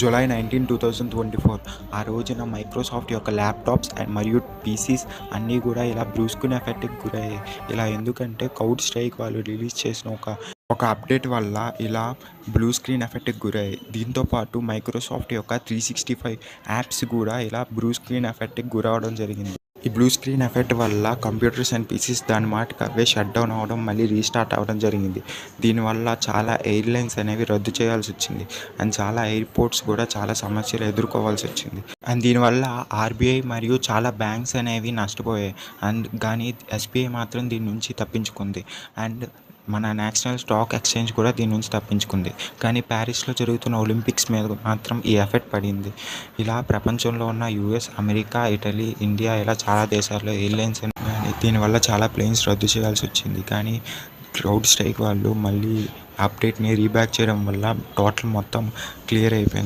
July 19, 2024 ఆ రోజున Microsoft యొక్క ల్యాప్టాప్స్ మరియు పీసీస్ అన్నీ కూడా ఇలా బ్లూ స్క్రీన్ ఎఫెక్ట్కి గురయ్యాయి. ఇలా ఎందుకంటే క్రౌడ్ స్ట్రైక్ వాళ్ళు రిలీజ్ చేసిన ఒక అప్డేట్ వల్ల ఇలా బ్లూ స్క్రీన్ ఎఫెక్ట్కి గురయ్యాయి. దీంతోపాటు మైక్రోసాఫ్ట్ యొక్క 365 యాప్స్ కూడా ఇలా బ్లూ స్క్రీన్ ఎఫెక్ట్కి గురవడం జరిగింది. ఈ బ్లూ స్క్రీన్ ఎఫెక్ట్ వల్ల కంప్యూటర్స్ అండ్ పీసీస్ దాని మాటకి అవే షట్ డౌన్ అవ్వడం, మళ్ళీ రీస్టార్ట్ అవ్వడం జరిగింది. దీనివల్ల చాలా ఎయిర్లైన్స్ అనేవి రద్దు చేయాల్సి వచ్చింది అండ్ చాలా ఎయిర్పోర్ట్స్ కూడా చాలా సమస్యలు ఎదుర్కోవాల్సి వచ్చింది. అండ్ దీనివల్ల ఆర్బీఐ మరియు చాలా బ్యాంక్స్ అనేవి నష్టపోయాయి. కానీ ఎస్బీఐ మాత్రం దీని నుంచి తప్పించుకుంది. అండ్ మన నేషనల్ స్టాక్ ఎక్స్చేంజ్ కూడా దీని నుంచి తప్పించుకుంది. కానీ ప్యారిస్లో జరుగుతున్న ఒలింపిక్స్ మీద మాత్రం ఈ ఎఫెక్ట్ పడింది. ఇలా ప్రపంచంలో ఉన్న యూఎస్, అమెరికా, ఇటలీ, ఇండియా ఇలా చాలా దేశాల్లో ఎయిర్లైన్స్ దీనివల్ల చాలా ప్లేన్స్ రద్దు చేయాల్సి వచ్చింది. కానీ క్రౌడ్ స్ట్రైక్ వాళ్ళు మళ్ళీ అప్డేట్ని రీబ్యాక్ చేయడం వల్ల టోటల్ మొత్తం క్లియర్ అయిపోయింది.